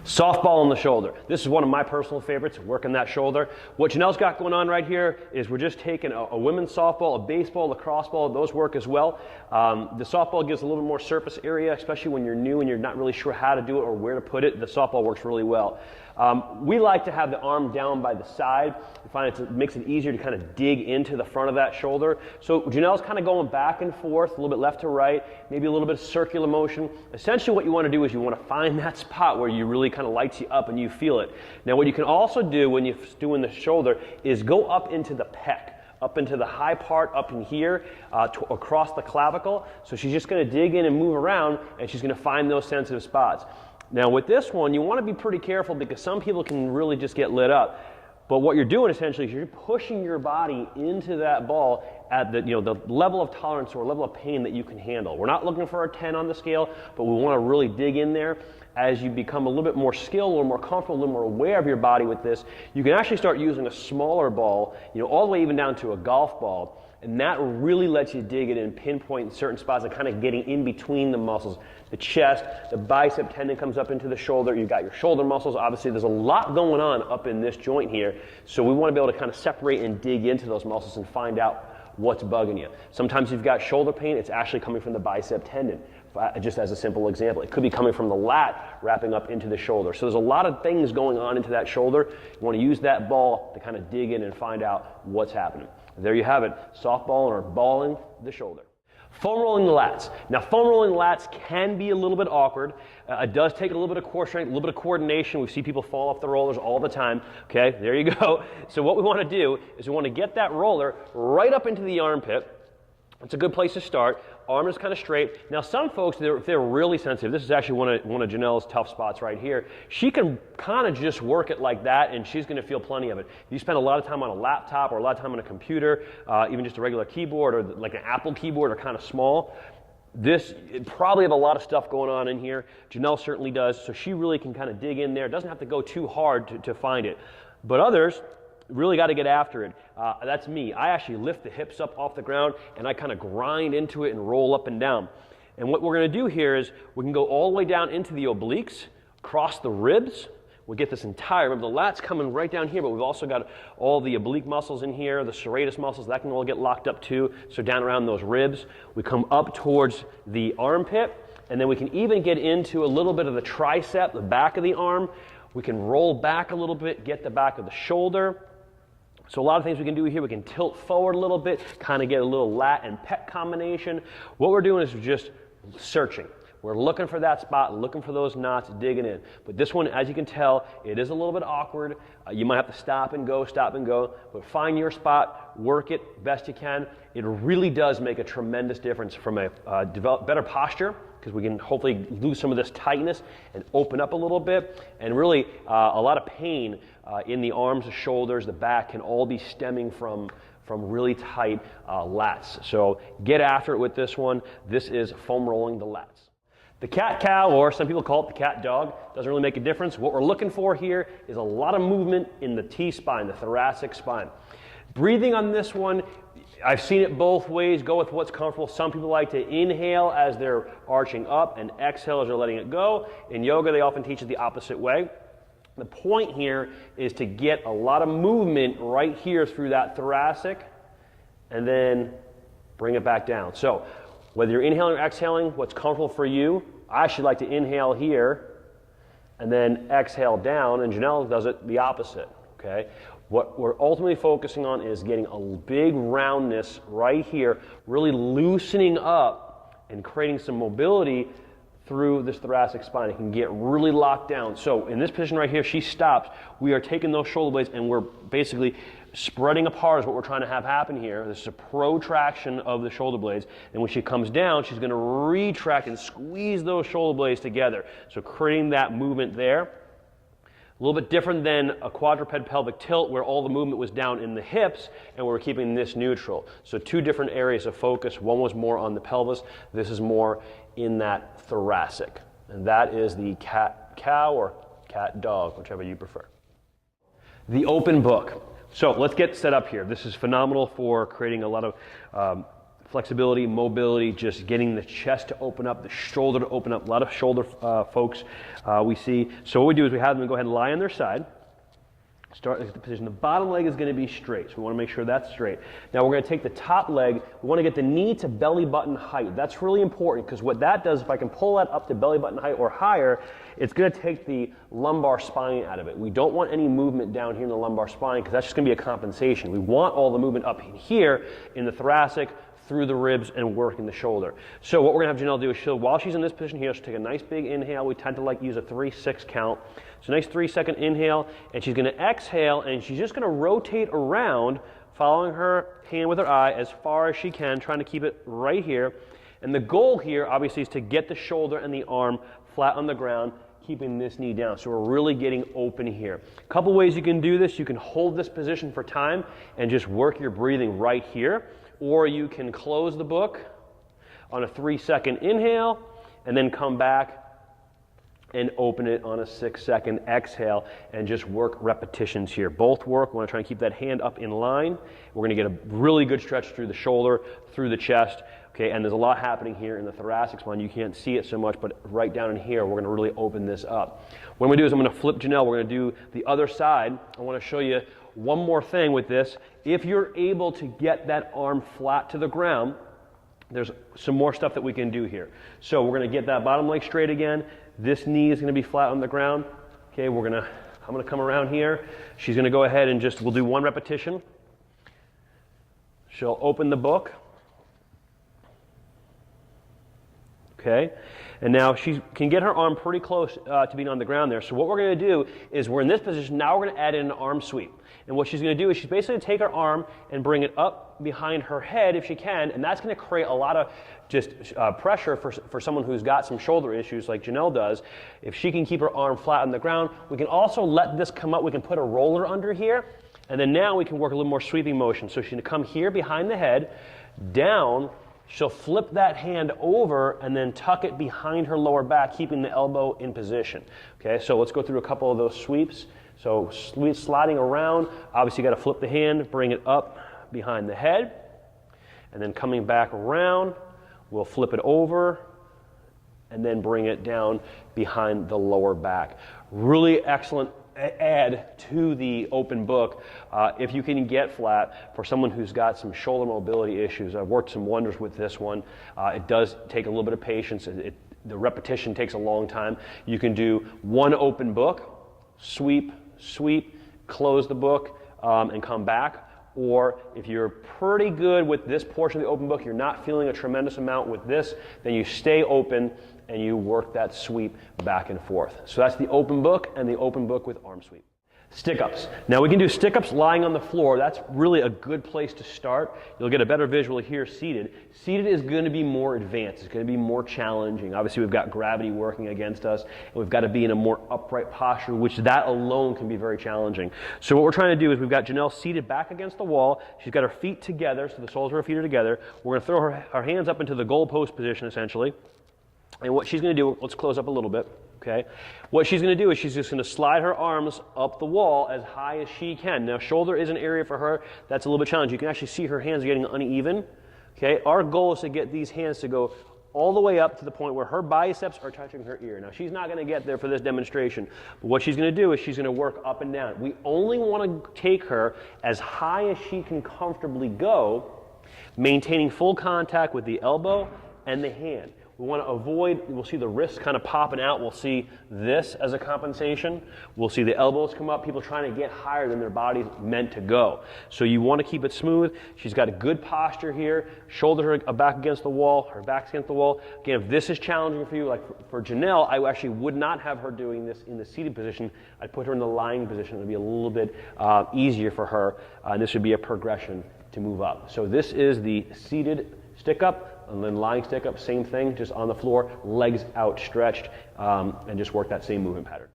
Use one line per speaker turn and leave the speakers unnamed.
Softball on the shoulder. This is one of my personal favorites, working that shoulder. What Janelle's got going on right here is we're just taking a women's softball, a baseball, a lacrosse ball, those work as well. The softball gives a little bit more surface area, especially when you're new and you're not really sure how to do it or where to put it. The softball works really well. We like to have the arm down by the side. We find it makes it easier to kind of dig into the front of that shoulder. So Janelle's kind of going back and forth, a little bit left to right, maybe a little bit of circular motion. Essentially what you want to do is you want to find that spot where you really kind of lights you up and you feel it. Now what you can also do when you're doing the shoulder is go up into the pec, up into the high part up in here, across the clavicle. So she's just going to dig in and move around, and she's going to find those sensitive spots. Now with this one, you want to be pretty careful because some people can really just get lit up. But what you're doing essentially is you're pushing your body into that ball at the, the level of tolerance or level of pain that you can handle. We're not looking for a 10 on the scale, but we want to really dig in there. As you become a little bit more skilled, a little more comfortable, a little more aware of your body with this, you can actually start using a smaller ball, all the way even down to a golf ball. And that really lets you dig it and pinpoint certain spots and kind of getting in between the muscles. The chest, the bicep tendon comes up into the shoulder. You've got your shoulder muscles. Obviously, there's a lot going on up in this joint here. So we want to be able to kind of separate and dig into those muscles and find out what's bugging you. Sometimes you've got shoulder pain. It's actually coming from the bicep tendon. Just as a simple example, it could be coming from the lat wrapping up into the shoulder. So there's a lot of things going on into that shoulder. You want to use that ball to kind of dig in and find out what's happening. There you have it, softball or balling the shoulder. Foam rolling the lats. Now foam rolling the lats can be a little bit awkward. It does take a little bit of core strength, a little bit of coordination. We see people fall off the rollers all the time. Okay, there you go. So what we want to do is we want to get that roller right up into the armpit. It's a good place to start. Arm is kind of straight. Now some folks, if they're really sensitive, this is actually one of Janelle's tough spots right here. She can kind of just work it like that and she's going to feel plenty of it. You spend a lot of time on a laptop or a lot of time on a computer, even just a regular keyboard or like an Apple keyboard are kind of small. It probably have a lot of stuff going on in here. Janelle certainly does, so she really can kind of dig in there. Doesn't have to go too hard to find it. But others, really got to get after it. That's me. I actually lift the hips up off the ground and I kind of grind into it and roll up and down. And what we're going to do here is we can go all the way down into the obliques, across the ribs. We get this entire, remember the lat's coming right down here, but we've also got all the oblique muscles in here, the serratus muscles, that can all get locked up too. So down around those ribs. We come up towards the armpit, and then we can even get into a little bit of the tricep, the back of the arm. We can roll back a little bit, get the back of the shoulder. So a lot of things we can do here. We can tilt forward a little bit, kind of get a little lat and pec combination. What we're doing is just searching. We're looking for that spot, looking for those knots, digging in. But this one, as you can tell, it is a little bit awkward. You might have to stop and go, but find your spot, work it best you can. It really does make a tremendous difference from a better posture, because we can hopefully lose some of this tightness and open up a little bit. And really, a lot of pain in the arms, the shoulders, the back can all be stemming from really tight lats. So get after it with this one. This is foam rolling the lats. The cat-cow, or some people call it the cat-dog, doesn't really make a difference. What we're looking for here is a lot of movement in the T-spine, the thoracic spine. Breathing on this one, I've seen it both ways. Go with what's comfortable. Some people like to inhale as they're arching up and exhale as they're letting it go. In yoga, they often teach it the opposite way. The point here is to get a lot of movement right here through that thoracic and then bring it back down. So whether you're inhaling or exhaling, what's comfortable for you, I actually like to inhale here and then exhale down, and Janelle does it the opposite, okay? What we're ultimately focusing on is getting a big roundness right here, really loosening up and creating some mobility through this thoracic spine. It can get really locked down. So in this position right here, she stops. We are taking those shoulder blades and we're basically spreading apart is what we're trying to have happen here. This is a protraction of the shoulder blades. And when she comes down, she's going to retract and squeeze those shoulder blades together. So creating that movement there. A little bit different than a quadruped pelvic tilt where all the movement was down in the hips and we're keeping this neutral. So two different areas of focus. One was more on the pelvis. This is more in that thoracic. And that is the cat-cow or cat-dog, whichever you prefer. The open book. So let's get set up here. This is phenomenal for creating a lot of flexibility, mobility, just getting the chest to open up, the shoulder to open up. A lot of shoulder folks we see. So what we do is we have them go ahead and lie on their side. Start at the position. The bottom leg is going to be straight, so we want to make sure that's straight. Now we're going to take the top leg. We want to get the knee to belly button height. That's really important because what that does, if I can pull that up to belly button height or higher, it's going to take the lumbar spine out of it. We don't want any movement down here in the lumbar spine because that's just going to be a compensation. We want all the movement up in here in the thoracic, through the ribs, and working the shoulder. So what we're going to have Janelle do is while she's in this position here, she'll take a nice big inhale. We tend to like use a 3-6 count. So nice 3-second inhale, and she's going to exhale, and she's just going to rotate around, following her hand with her eye as far as she can, trying to keep it right here. And the goal here, obviously, is to get the shoulder and the arm flat on the ground, keeping this knee down. So we're really getting open here. A couple ways you can do this. You can hold this position for time and just work your breathing right here, or you can close the book on a 3-second inhale and then come back and open it on a 6-second exhale and just work repetitions here. Both work. We want to try and keep that hand up in line. We're going to get a really good stretch through the shoulder, through the chest. Okay, and there's a lot happening here in the thoracic spine. You can't see it so much, but right down in here, we're going to really open this up. What I'm going to do is I'm going to flip Janelle. We're going to do the other side. I want to show you one more thing with this. If you're able to get that arm flat to the ground, there's some more stuff that we can do here. So we're going to get that bottom leg straight again. This knee is going to be flat on the ground. Okay, I'm going to come around here. She's going to go ahead and we'll do one repetition. She'll open the book. Okay, and now she can get her arm pretty close to being on the ground there. So what we're going to do is we're in this position. Now we're going to add in an arm sweep. And what she's going to do is she's basically going to take her arm and bring it up behind her head if she can, and that's going to create a lot of just pressure for someone who's got some shoulder issues like Janelle does. If she can keep her arm flat on the ground, we can also let this come up. We can put a roller under here, and then now we can work a little more sweeping motion. So she's going to come here behind the head, down. She'll flip that hand over and then tuck it behind her lower back, keeping the elbow in position. Okay, so let's go through a couple of those sweeps. So sliding around, obviously you got to flip the hand, bring it up behind the head, and then coming back around, we'll flip it over and then bring it down behind the lower back. Really excellent add to the open book if you can get flat for someone who's got some shoulder mobility issues. I've worked some wonders with this one. It does take a little bit of patience. The repetition takes a long time. You can do one open book, sweep, close the book, and come back. Or if you're pretty good with this portion of the open book, you're not feeling a tremendous amount with this, then you stay open and you work that sweep back and forth. So that's the open book and the open book with arm sweep. Stick-ups. Now we can do stick-ups lying on the floor. That's really a good place to start. You'll get a better visual here seated. Seated is going to be more advanced. It's going to be more challenging. Obviously we've got gravity working against us, and we've got to be in a more upright posture, which that alone can be very challenging. So what we're trying to do is we've got Janelle seated back against the wall. She's got her feet together, so the soles of her feet are together. We're going to throw her hands up into the goalpost position essentially. And what she's going to do, let's close up a little bit. Okay. What she's going to do is she's just going to slide her arms up the wall as high as she can. Now, shoulder is an area for her that's a little bit challenging. You can actually see her hands getting uneven. Okay. Our goal is to get these hands to go all the way up to the point where her biceps are touching her ear. Now, she's not going to get there for this demonstration, but what she's going to do is she's going to work up and down. We only want to take her as high as she can comfortably go, maintaining full contact with the elbow and the hand. We want to avoid, we'll see the wrists kind of popping out. We'll see this as a compensation. We'll see the elbows come up, people trying to get higher than their body's meant to go. So you want to keep it smooth. She's got a good posture here. Shoulder her back against the wall, her back's against the wall. Again, if this is challenging for you, like for Janelle, I actually would not have her doing this in the seated position. I'd put her in the lying position. It would be a little bit easier for her, and this would be a progression to move up. So this is the seated stick up. And then lying stick up, same thing, just on the floor, legs outstretched, and just work that same movement pattern.